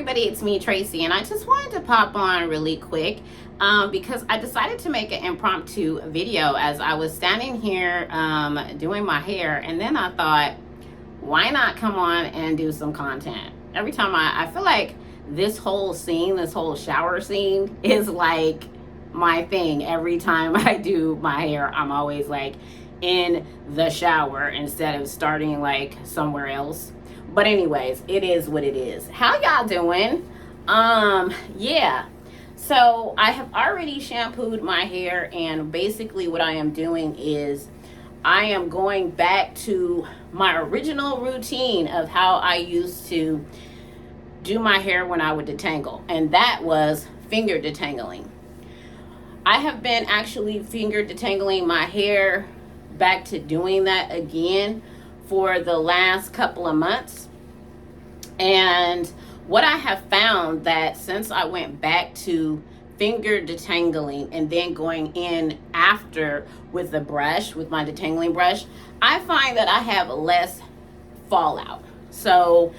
everybody, it's me, Tracy, and I just wanted to pop on really quick because I decided to make an impromptu video as I was standing here doing my hair, and then I thought, why not come on and do some content? Every time I feel like this whole scene, this whole shower scene is like my thing. Every time I do my hair, I'm always like in the shower instead of starting like somewhere else. But anyways, it is what it is. How y'all doing? Yeah. So I have already shampooed my hair, and basically what I am doing is I am going back to my original routine of how I used to do my hair when I would detangle, and that was finger detangling. I have been actually finger detangling my hair, back to doing that again for the last couple of months. And what I have found that since I went back to finger detangling and then going in after with the brush, with my detangling brush, I find that I have less fallout. So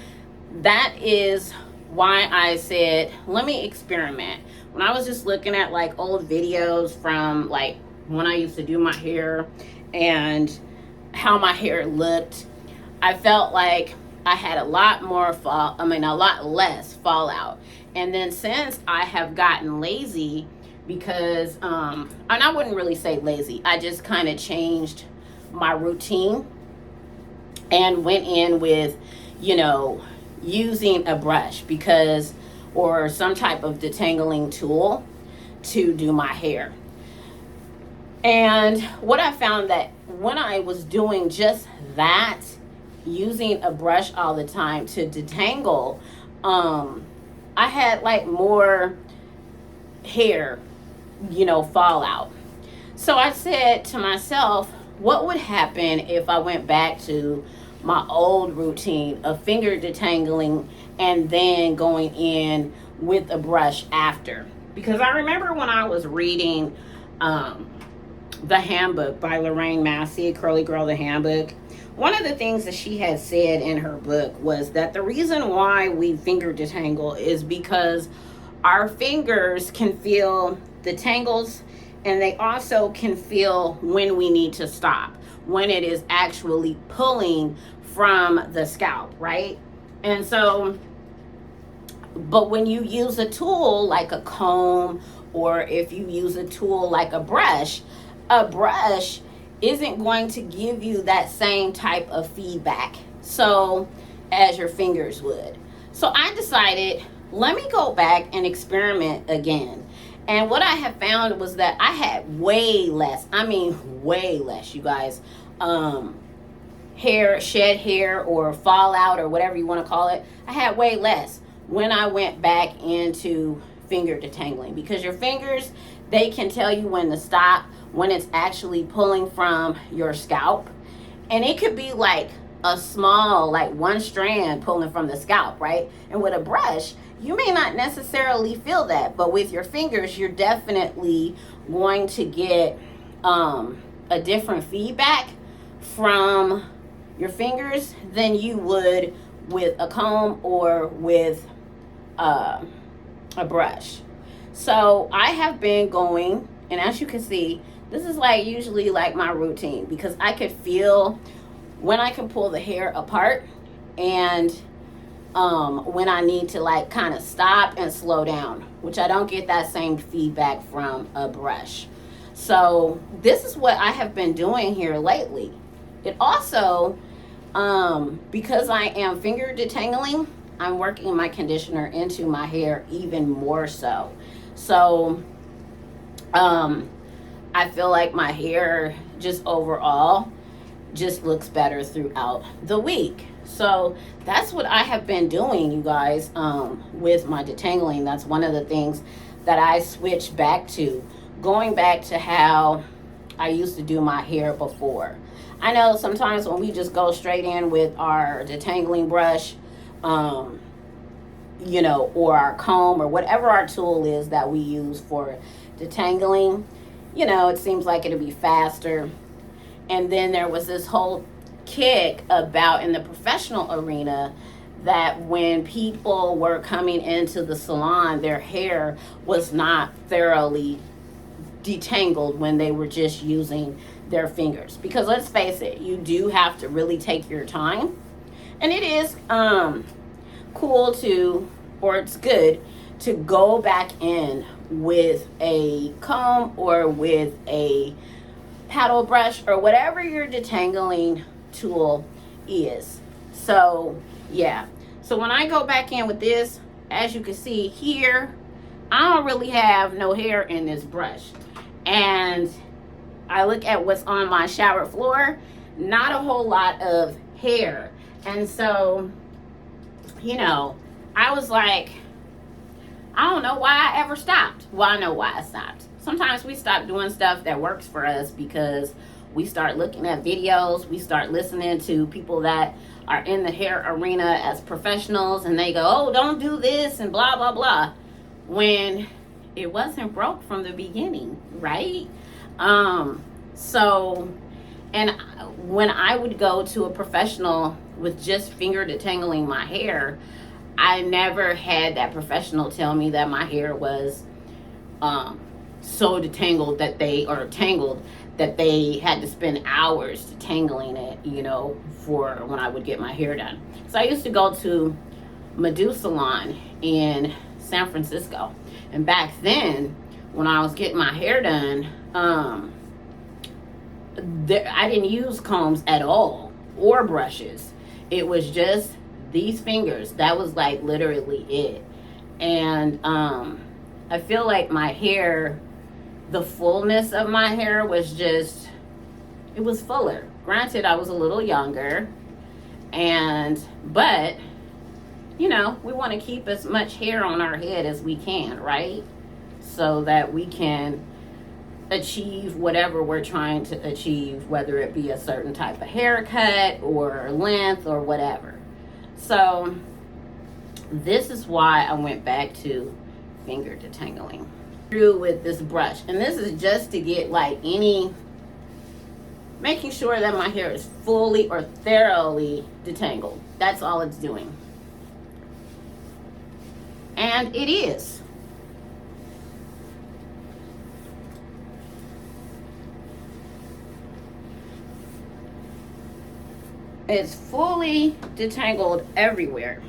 that is why I said, let me experiment. When I was just looking at like old videos from like when I used to do my hair and how my hair looked, I felt like I had a lot less fallout. And then since I have gotten lazy, because and I wouldn't really say lazy, I just kind of changed my routine and went in with, using a brush or some type of detangling tool to do my hair. And what I found that when I was doing just that, using a brush all the time to detangle, I had like more hair, fallout. So I said to myself, what would happen if I went back to my old routine of finger detangling and then going in with a brush after? Because I remember when I was reading the handbook by Lorraine Massey, Curly Girl, the handbook, one of the things that she had said in her book was that the reason why we finger detangle is because our fingers can feel the tangles, and they also can feel when we need to stop, when it is actually pulling from the scalp, right? And so, but when you use a tool like a comb, or if you use a tool like a brush isn't going to give you that same type of feedback as your fingers would. So I decided, let me go back and experiment again. And what I have found was that I had way less, you guys, shed hair or fallout or whatever you want to call it. I had way less when I went back into finger detangling, because your fingers, they can tell you when to stop, when it's actually pulling from your scalp. And it could be like a small, like one strand pulling from the scalp, right? And with a brush, you may not necessarily feel that, but with your fingers, you're definitely going to get a different feedback from your fingers than you would with a comb or with a brush. So I have been going, and as you can see, this is like usually like my routine, because I could feel when I can pull the hair apart and when I need to like kind of stop and slow down, which I don't get that same feedback from a brush. So this is what I have been doing here lately. It also, because I am finger detangling, I'm working my conditioner into my hair even more so. So I feel like my hair just overall just looks better throughout the week. So that's what I have been doing, you guys, with my detangling. That's one of the things that I switched back to, going back to how I used to do my hair before. I know sometimes when we just go straight in with our detangling brush, or our comb or whatever our tool is that we use for detangling, it seems like it'll be faster. And then there was this whole kick about in the professional arena that when people were coming into the salon, their hair was not thoroughly detangled when they were just using their fingers. Because let's face it, you do have to really take your time. And it is cool to, or it's good to go back in with a comb or with a paddle brush or whatever your detangling tool is. So yeah, so when I go back in with this, as you can see here, I don't really have no hair in this brush. And I look at what's on my shower floor, not a whole lot of hair. And so, you know, I was like, I don't know why I ever stopped. Well, I know why I stopped. Sometimes we stop doing stuff that works for us because we start looking at videos, we start listening to people that are in the hair arena as professionals, and they go, oh, don't do this and blah, blah, blah, when it wasn't broke from the beginning, right? So, and when I would go to a professional with just finger detangling my hair, I never had that professional tell me that my hair was so detangled that tangled that they had to spend hours detangling it, you know, for when I would get my hair done. So I used to go to Medu Salon in San Francisco. And back then, when I was getting my hair done, I didn't use combs at all or brushes. It was just these fingers. That was like literally it. And I feel like my hair, the fullness of my hair was just, it was fuller. Granted, I was a little younger, but you know, we want to keep as much hair on our head as we can, right? So that we can achieve whatever we're trying to achieve, whether it be a certain type of haircut or length or whatever. So this is why I went back to finger detangling through with this brush. And this is just to get like making sure that my hair is fully or thoroughly detangled. That's all it's doing. And it is. It's fully detangled everywhere.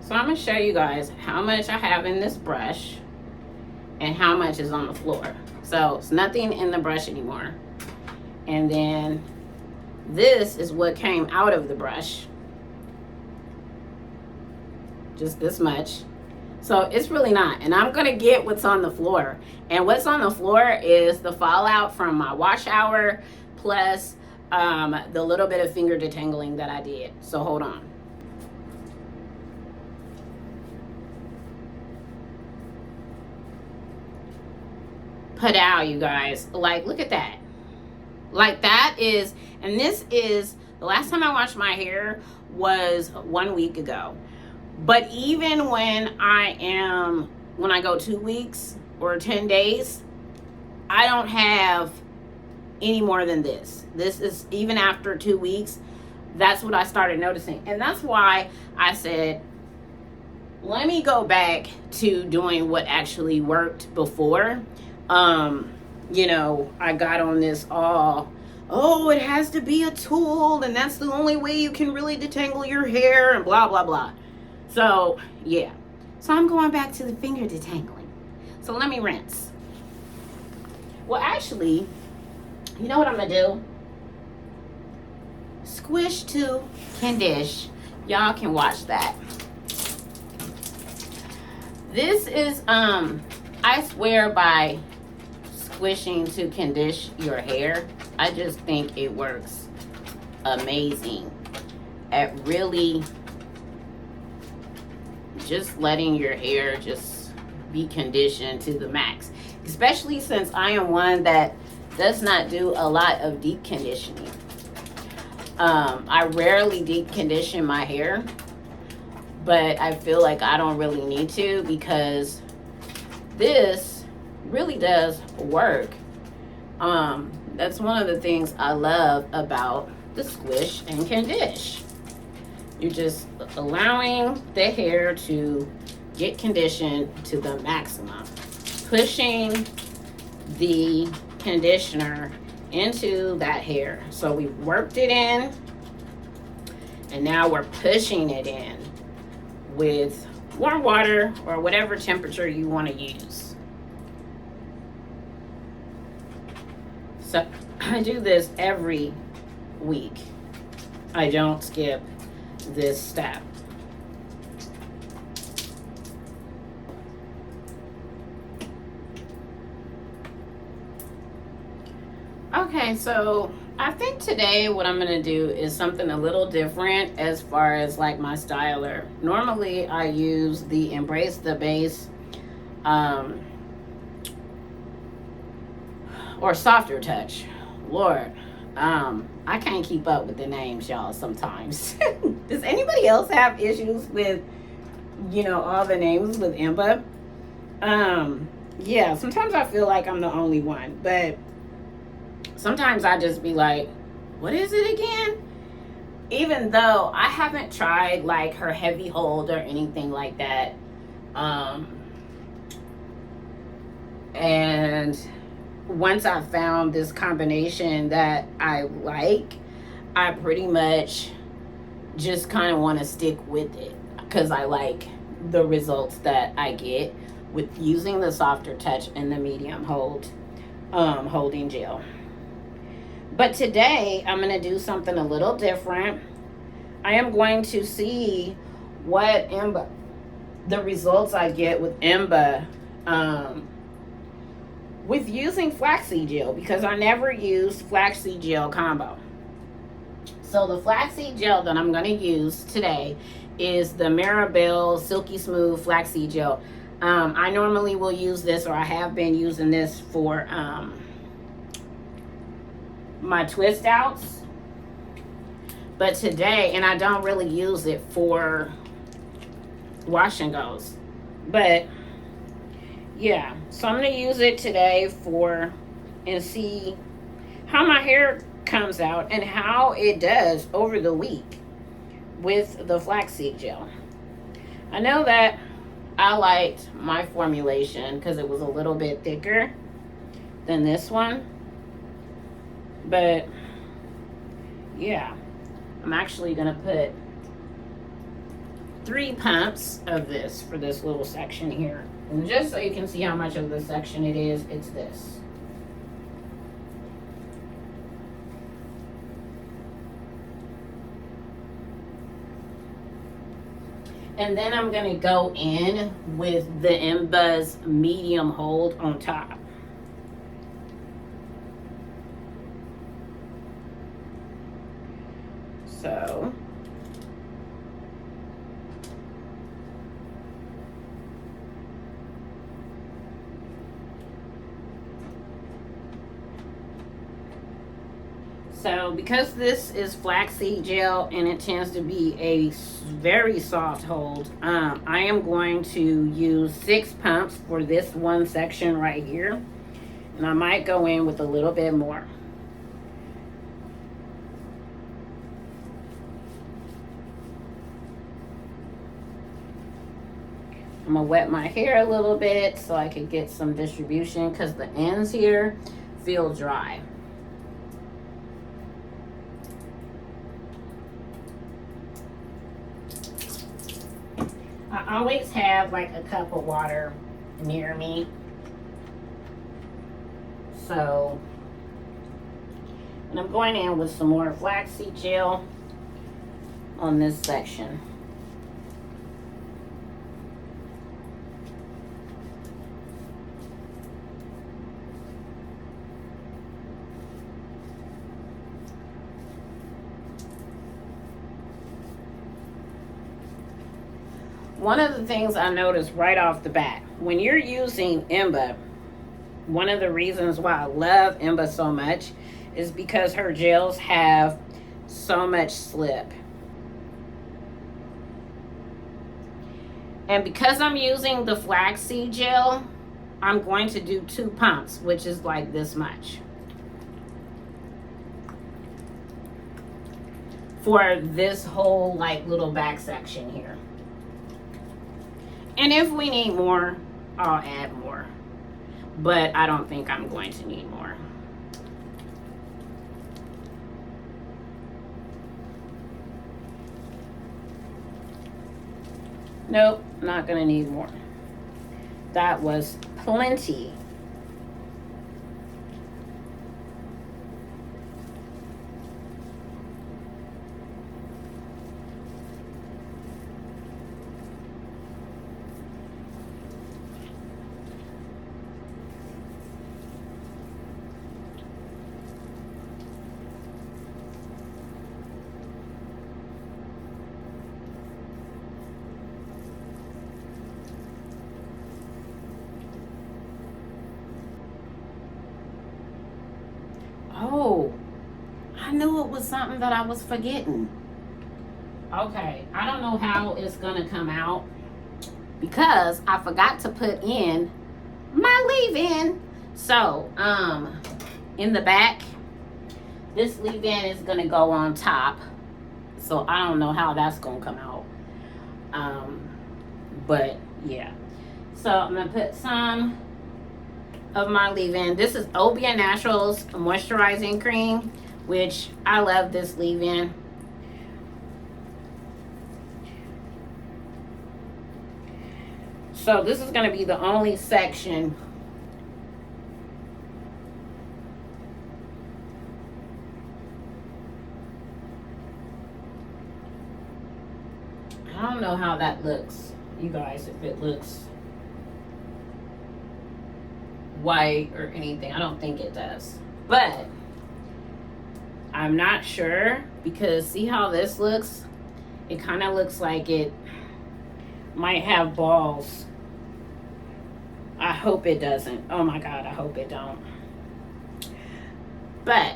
So I'm going to show you guys how much I have in this brush and how much is on the floor. So it's nothing in the brush anymore. And then this is what came out of the brush. Just this much. So it's really not. And I'm going to get what's on the floor. And what's on the floor is the fallout from my wash hour plus the little bit of finger detangling that I did. So hold on. Padow, you guys. Like, look at that. Like, that is, and this is, the last time I washed my hair was 1 week ago. But even when I go 2 weeks or 10 days, I don't have any more than this. This is, even after 2 weeks, that's what I started noticing. And that's why I said, let me go back to doing what actually worked before. You know, I got on this oh, it has to be a tool and that's the only way you can really detangle your hair and blah, blah, blah. So, yeah. So I'm going back to the finger detangling. So let me rinse. Well, actually, you know what I'm going to do? Squish to condish. Y'all can watch that. This is, I swear by squishing to condition your hair. I just think it works amazing at really just letting your hair just be conditioned to the max. Especially since I am one that does not do a lot of deep conditioning. I rarely deep condition my hair, but I feel like I don't really need to because this really does work That's one of the things I love about the Squish and Condish. You're just allowing the hair to get conditioned to the maximum, pushing the conditioner into that hair. So we worked it in, and now we're pushing it in with warm water or whatever temperature you want to use. So I do this every week. I don't skip this step. Okay, so I think today what I'm gonna do is something a little different as far as like my styler. Normally I use the Embrace the Base or Softer Touch. Lord, I can't keep up with the names, y'all, sometimes. Does anybody else have issues with, all the names with ENBBA? Yeah, sometimes I feel like I'm the only one, but sometimes I just be like, what is it again? Even though I haven't tried like her heavy hold or anything like that. And once I found this combination that I like, I pretty much just kind of want to stick with it because I like the results that I get with using the Softer Touch and the medium hold holding gel. But today I'm going to do something a little different. I am going to see what the results I get with ENBBA with using flaxseed gel, because I never used flaxseed gel combo. So the flaxseed gel that I'm going to use today is the Marabelle Silky Smooth Flaxseed Gel. I normally will use this, or I have been using this for my twist outs. But today, and I don't really use it for wash and goes. But yeah, so I'm going to use it today and see how my hair comes out and how it does over the week with the flaxseed gel. I know that I liked my formulation because it was a little bit thicker than this one. But yeah, I'm actually going to put 3 pumps of this for this little section here. And just so you can see how much of the section it is, it's this. And then I'm going to go in with the ENBBA's medium hold on top. So because this is flaxseed gel and it tends to be a very soft hold, I am going to use 6 pumps for this one section right here. And I might go in with a little bit more. I'm going to wet my hair a little bit so I can get some distribution because the ends here feel dry. I always have like a cup of water near me. So, and I'm going in with some more flaxseed gel on this section. One of the things I noticed right off the bat, when you're using ENBBA, one of the reasons why I love ENBBA so much is because her gels have so much slip. And because I'm using the flaxseed gel, I'm going to do 2 pumps, which is like this much. for this whole like little back section here. And if we need more, I'll add more. But I don't think I'm going to need more. Nope, not gonna need more. That was plenty. Oh, I knew it was something that I was forgetting. Okay, I don't know how it's gonna come out because I forgot to put in my leave-in. So, in the back, this leave-in is gonna go on top. So I don't know how that's gonna come out. But yeah. So I'm gonna put some of my leave-in. This is ENBBA Naturals moisturizing cream, which I love this leave-in. So this is going to be the only section I don't know how that looks, you guys, if it looks white or anything. I don't think it does, but I'm not sure because see how this looks? It kind of looks like it might have balls. I hope it doesn't. Oh my God, I hope it don't. But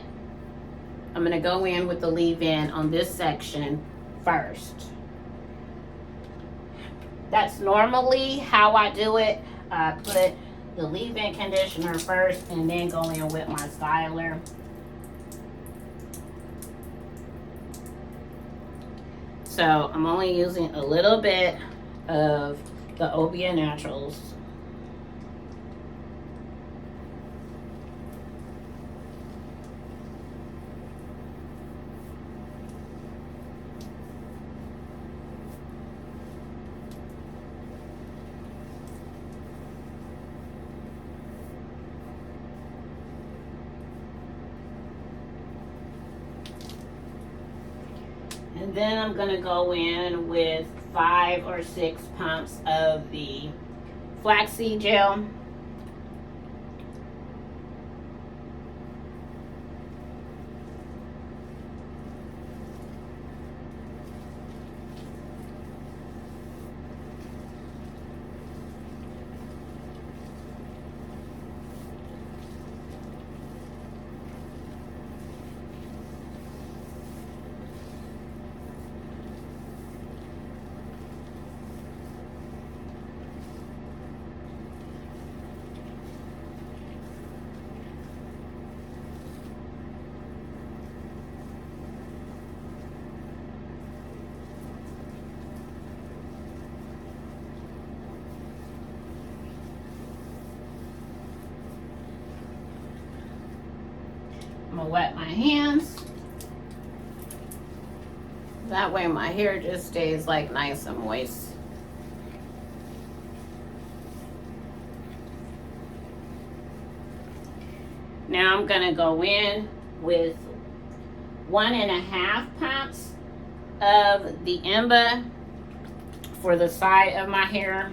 I'm gonna go in with the leave-in on this section first. That's normally how I do it. I put the leave-in conditioner first and then go in with my styler. So I'm only using a little bit of the ENBBA Naturals. And then I'm going to go in with 5 or 6 pumps of the flaxseed gel. I'm gonna wet my hands. That way my hair just stays like nice and moist. Now I'm gonna go in with 1.5 pumps of the ENBBA for the side of my hair.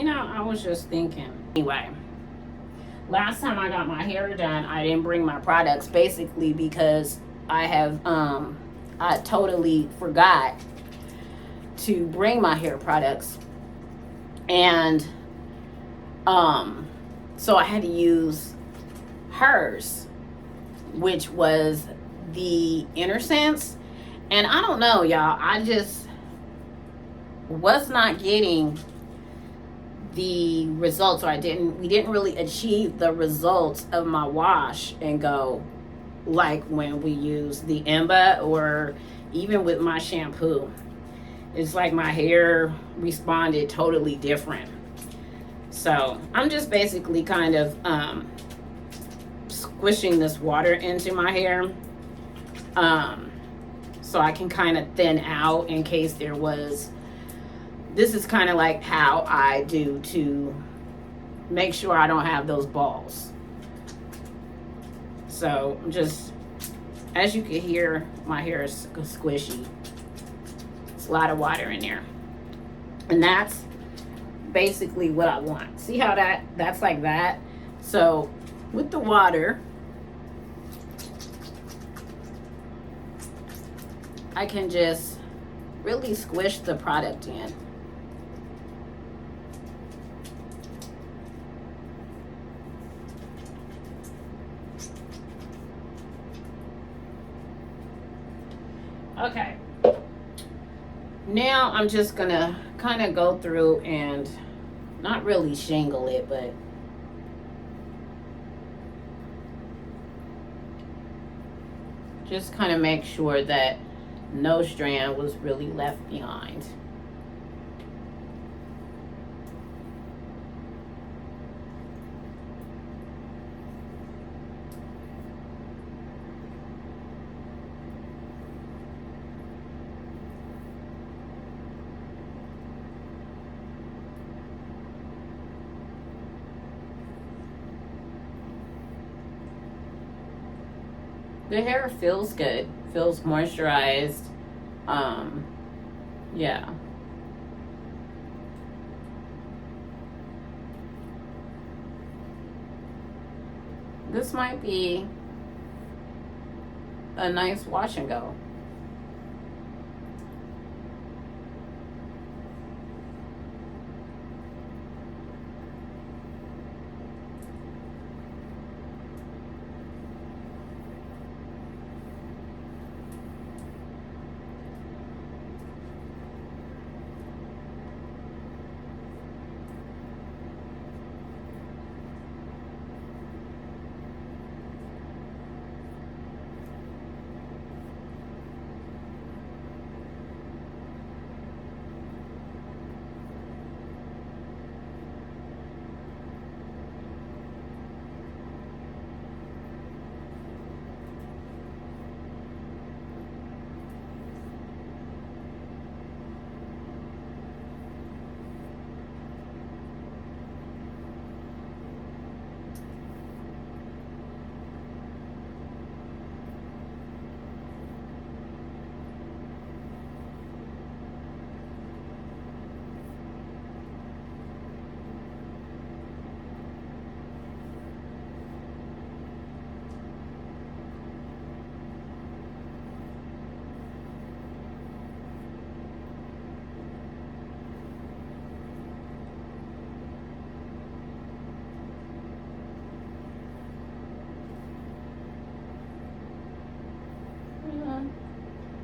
You know, I was just thinking. Anyway, last time I got my hair done, I didn't bring my products basically because I totally forgot to bring my hair products. And so I had to use hers, which was the Inner Sense. And I don't know, y'all, I just was not getting the results, or we didn't really achieve the results of my wash and go like when we use the ENBBA, or even with my shampoo. It's like my hair responded totally different. So I'm just basically kind of squishing this water into my hair so I can kind of thin out in case there was. This is kind of like how I do to make sure I don't have those balls. So just, as you can hear, my hair is squishy. It's a lot of water in there. And that's basically what I want. See how that's like that? So with the water, I can just really squish the product in. Okay, now I'm just gonna kind of go through and not really shingle it, but just kind of make sure that no strand was really left behind. The hair feels good, feels moisturized. Yeah. This might be a nice wash and go.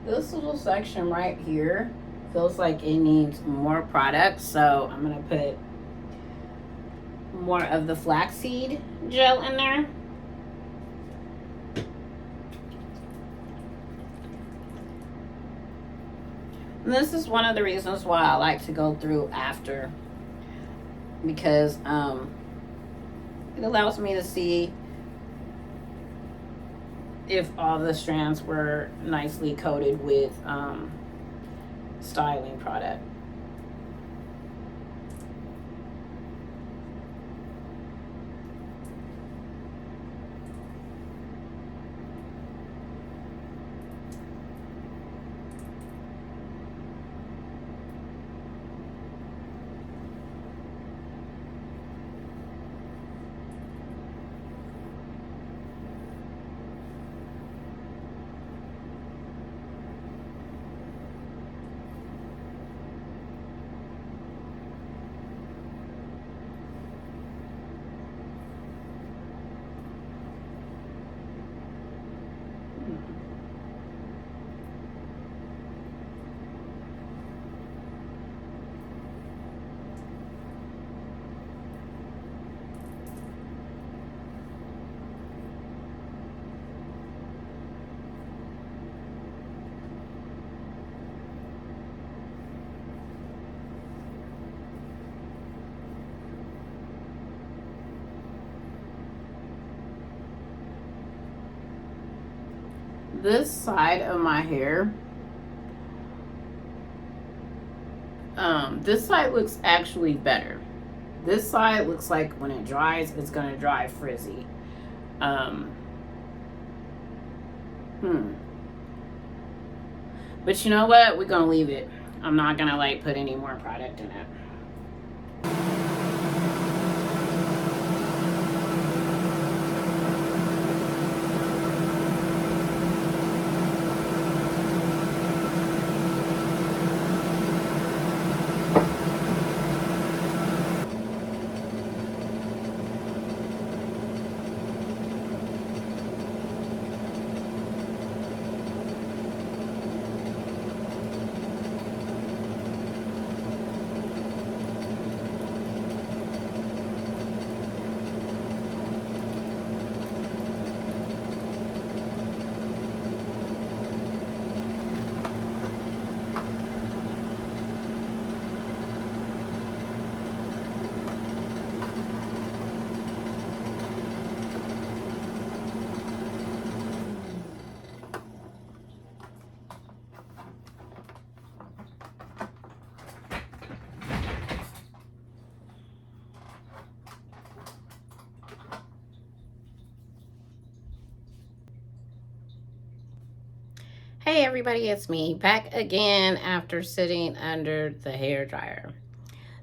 This little section right here feels like it needs more product, so I'm gonna put more of the flaxseed gel in there. And this is one of the reasons why I like to go through after, because it allows me to see if all the strands were nicely coated with styling product. this side of my hair, this side looks actually better. This side looks like when it dries, it's going to dry frizzy. But you know what? We're going to leave it. I'm not going to like put any more product in it. Hey everybody, it's me back again after sitting under the hair dryer.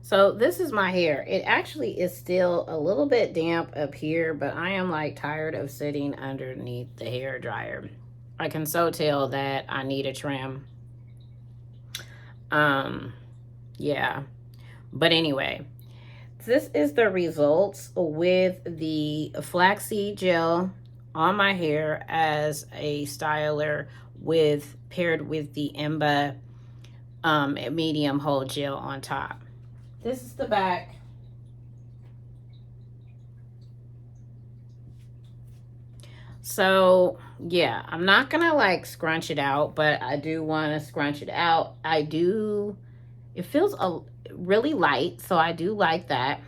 So this is my hair. It actually is still a little bit damp up here, but I am like tired of sitting underneath the hair dryer. I can so tell that I need a trim. Yeah. But anyway, this is the results with the flaxseed gel on my hair as a styler paired with the ENBBA medium hold gel on top. This is the back. So yeah, I'm not gonna like scrunch it out, but I do want to scrunch it out. It feels really light, so I do like that.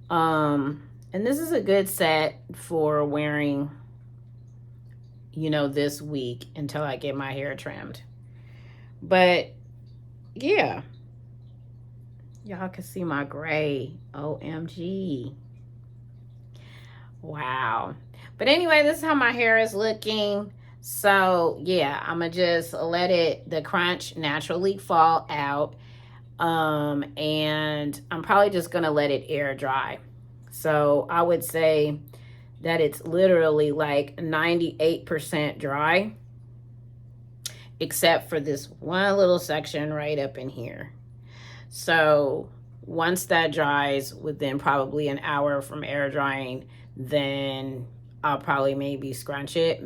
And this is a good set for wearing, you know, this week until I get my hair trimmed. But yeah, y'all can see my gray. OMG. Wow. But anyway, this is how my hair is looking. So yeah, I'm gonna just let the crunch naturally fall out. And I'm probably just gonna let it air dry. So I would say that it's literally like 98% dry, except for this one little section right up in here. So once that dries within probably an hour from air drying, then I'll probably maybe scrunch it,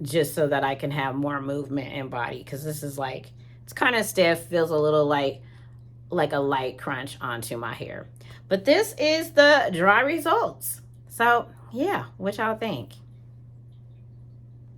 just so that I can have more movement in body, because this is like, it's kind of stiff, feels a little like a light crunch onto my hair. But this is the dry results. So yeah, what y'all think?